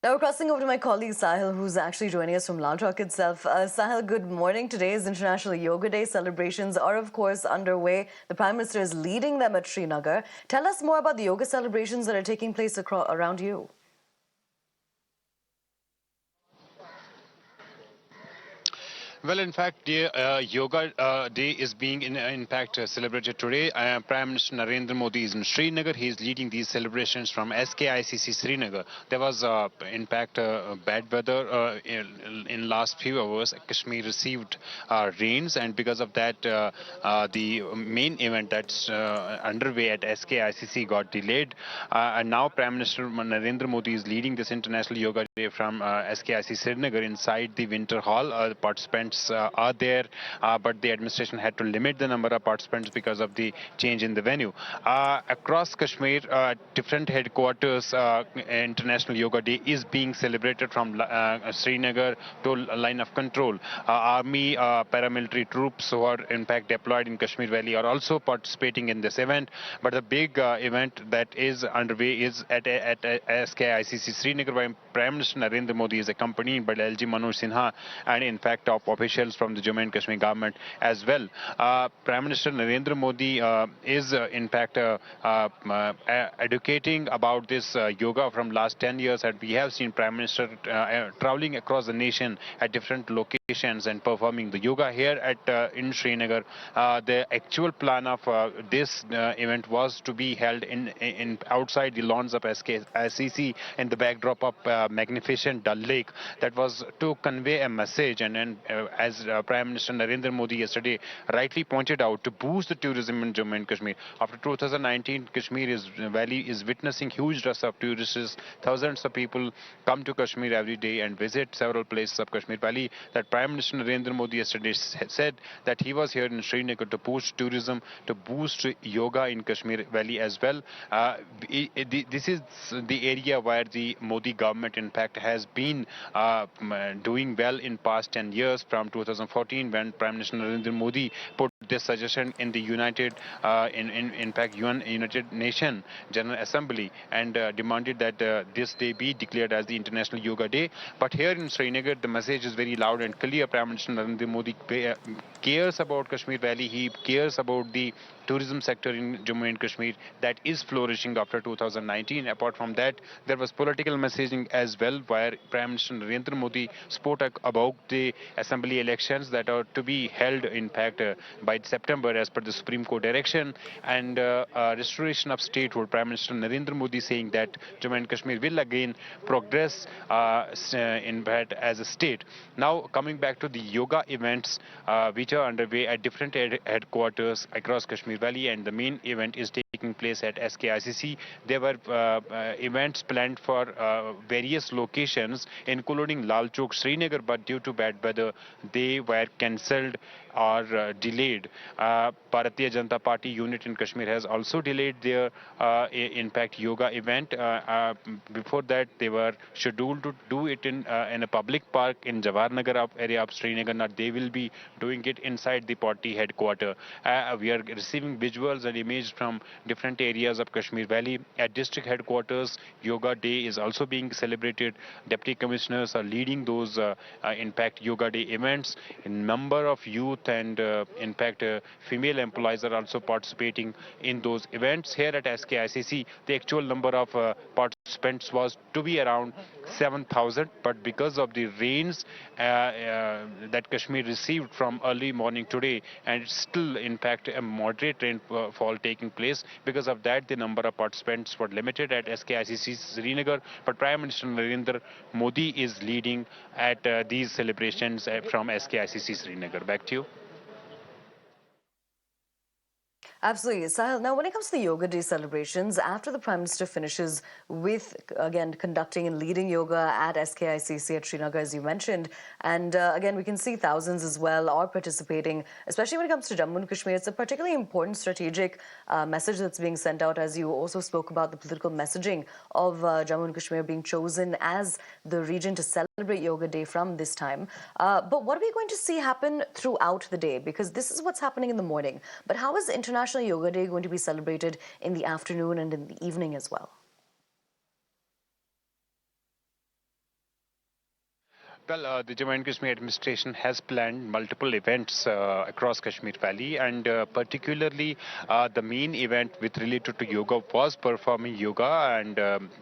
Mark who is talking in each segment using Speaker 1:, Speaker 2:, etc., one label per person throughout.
Speaker 1: Now we're crossing over to my colleague Sahil, who's actually joining us from Lal Chowk itself. Sahil, good morning. Today is International Yoga Day. Celebrations are, of course, underway. The Prime Minister is leading them at Srinagar. Tell us more about the yoga celebrations that are taking place around you.
Speaker 2: Well, in fact, the Yoga Day is being in fact celebrated today. Prime Minister Narendra Modi is in Srinagar. He is leading these celebrations from SKICC Srinagar. There was, in fact, bad weather in last few hours. Kashmir received rains, and because of that, the main event that's underway at SKICC got delayed. And now Prime Minister Narendra Modi is leading this International Yoga Day from SKIC Srinagar inside the Winter Hall. The participants are there, but the administration had to limit the number of participants because of the change in the venue. Across Kashmir, different headquarters, International Yoga Day is being celebrated from Srinagar to line of control. Army, paramilitary troops who are in fact deployed in Kashmir Valley are also participating in this event. But the big event that is underway is at SKICC Srinagar, where Prime Minister Narendra Modi is accompanied by LG Manoj Sinha and in fact top officials from the Jammu and Kashmir government as well. Prime Minister Narendra Modi is in fact educating about this yoga from last 10 years, and we have seen Prime Minister traveling across the nation at different locations and performing the yoga here at in Srinagar. The actual plan of this event was to be held in outside the lawns of SKICC in the backdrop of magnificent Dal Lake. That was to convey a message, and then as Prime Minister Narendra Modi yesterday rightly pointed out, to boost the tourism in Jammu and Kashmir. After 2019, Kashmir valley is witnessing huge rush of tourists. Thousands of people come to Kashmir every day and visit several places of Kashmir Valley. That Prime Minister Narendra Modi yesterday said that he was here in Srinagar to boost tourism, to boost yoga in Kashmir Valley as well. This is the area where the Modi government, in fact, has been doing well in past 10 years, from 2014, when Prime Minister Narendra Modi put this suggestion in the in fact, United Nation General Assembly, and demanded that this day be declared as the International Yoga Day. But here in Srinagar, the message is very loud and clear. Prime Minister Narendra Modi cares about Kashmir Valley. He cares about the tourism sector in Jammu and Kashmir that is flourishing after 2019. Apart from that, there was political messaging as well, where Prime Minister Narendra Modi spoke about the assembly elections that are to be held, in fact, by September as per the Supreme Court direction, and restoration of statehood. Prime Minister Narendra Modi saying that Jammu and Kashmir will again progress in fact as a state. Now, coming back to the yoga events which are underway at different headquarters across Kashmir Valley, and the main event is taking place at SKICC. There were events planned for various locations, including Lal Chowk, Srinagar, but due to bad weather, they were cancelled or delayed. Bharatiya Janata Party unit in Kashmir has also delayed their, in fact, yoga event. Before that, they were scheduled to do it in a public park in Jawahar Nagar area of Srinagar. Now they will be doing it inside the party headquarters. We are receiving visuals and images from different areas of Kashmir Valley. At district headquarters, Yoga Day is also being celebrated. Deputy commissioners are leading those, in fact, Yoga Day events. A number of youth and, in fact, female employees are also participating in those events. Here at SKICC, the actual number of participants was to be around 7,000, but because of the rains that Kashmir received from early morning today, and it's still, in fact, a moderate rainfall taking place. Because of that, the number of participants were limited at SKICC Srinagar. But Prime Minister Narendra Modi is leading at these celebrations from SKICC Srinagar. Back to you.
Speaker 1: Absolutely. Sahil, now when it comes to the Yoga Day celebrations, after the Prime Minister finishes with, again, conducting and leading yoga at SKICC at Srinagar, as you mentioned, and again, we can see thousands as well are participating, especially when it comes to Jammu and Kashmir. It's a particularly important strategic message that's being sent out, as you also spoke about the political messaging of Jammu and Kashmir being chosen as the region to celebrate Yoga Day from this time. But what are we going to see happen throughout the day? Because this is what's happening in the morning. But how is International Yoga Day going to be celebrated in the afternoon and in the evening as well?
Speaker 2: Well, the Jammu and Kashmir administration has planned multiple events across Kashmir Valley, and particularly the main event with related to yoga was performing yoga. And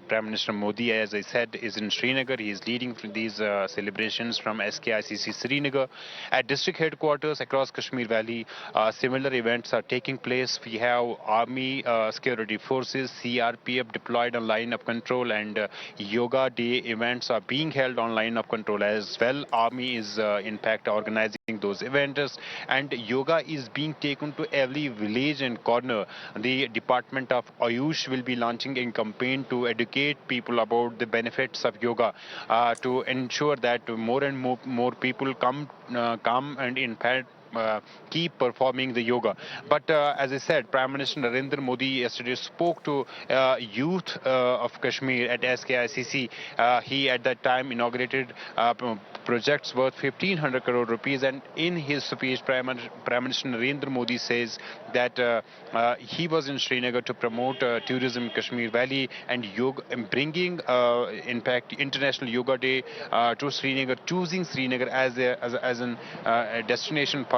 Speaker 2: Prime Minister Modi, as I said, is in Srinagar. He is leading these celebrations from SKICC Srinagar. At district headquarters across Kashmir Valley, similar events are taking place. We have Army Security Forces, CRPF deployed on line of control, and Yoga Day events are being held on line of control as well. Army is in fact organizing those events, and yoga is being taken to every village and corner. The Department of Ayush will be launching a campaign to educate people about the benefits of yoga, to ensure that more and more people come and in fact keep performing the yoga. But as I said, Prime Minister Narendra Modi yesterday spoke to youth of Kashmir at SKICC. He at that time inaugurated projects worth 1,500 crore rupees, and in his speech, Prime Minister Narendra Modi says that he was in Srinagar to promote tourism in Kashmir Valley and yoga, and bringing, in fact, International Yoga Day to Srinagar, choosing Srinagar as an a destination for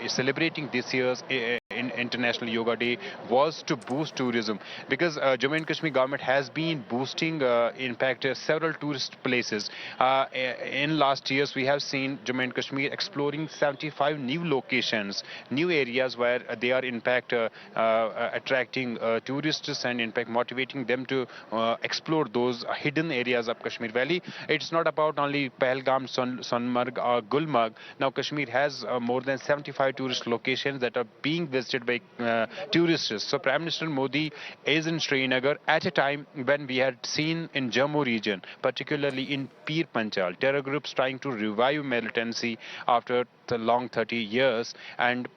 Speaker 2: celebrating this year's in International Yoga Day was to boost tourism, because Jammu and Kashmir government has been boosting, in fact, several tourist places. In last years, we have seen Jammu and Kashmir exploring 75 new locations, new areas where they are in fact attracting tourists and in fact motivating them to explore those hidden areas of Kashmir Valley. It's not about only Pahalgam, Sonmarg or Gulmarg. Now Kashmir has more than 75 tourist locations that are being visited by tourists. So Prime Minister Modi is in Srinagar at a time when we had seen in Jammu region, particularly in Pir Panchal, terror groups trying to revive militancy after the long 30 years. And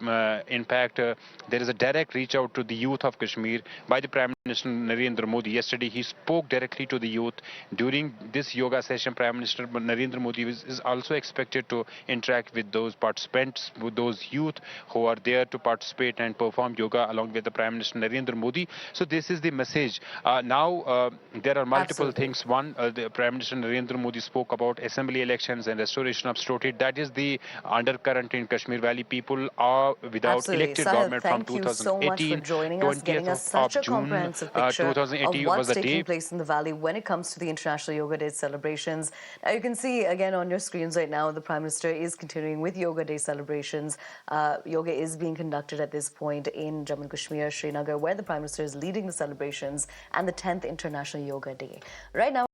Speaker 2: in fact, there is a direct reach out to the youth of Kashmir by the Prime Minister Narendra Modi. Yesterday, he spoke directly to the youth. During this yoga session, Prime Minister Narendra Modi is also expected to interact with those participants, with those youth who are there to participate and perform yoga along with the Prime Minister Narendra Modi. So this is the message. Now, there are multiple
Speaker 1: Absolutely.
Speaker 2: things. One, the Prime Minister Narendra Modi spoke about assembly elections and restoration of state. That is the undercurrent in Kashmir Valley. People are without
Speaker 1: Absolutely.
Speaker 2: elected
Speaker 1: Sahil,
Speaker 2: government from
Speaker 1: thank you so much for
Speaker 2: 2018.
Speaker 1: joining us, getting
Speaker 2: 20th
Speaker 1: us
Speaker 2: of
Speaker 1: such a
Speaker 2: June
Speaker 1: comprehensive picture of
Speaker 2: 2018 was
Speaker 1: what's
Speaker 2: the
Speaker 1: taking
Speaker 2: day.
Speaker 1: place in the valley when it comes to the International Yoga Day celebrations. Now, you can see again on your screens right now, the Prime Minister is continuing with Yoga Day celebrations. Yoga is being conducted at this point in Jammu and Kashmir, Srinagar, where the Prime Minister is leading the celebrations and the 10th International Yoga Day. Right now,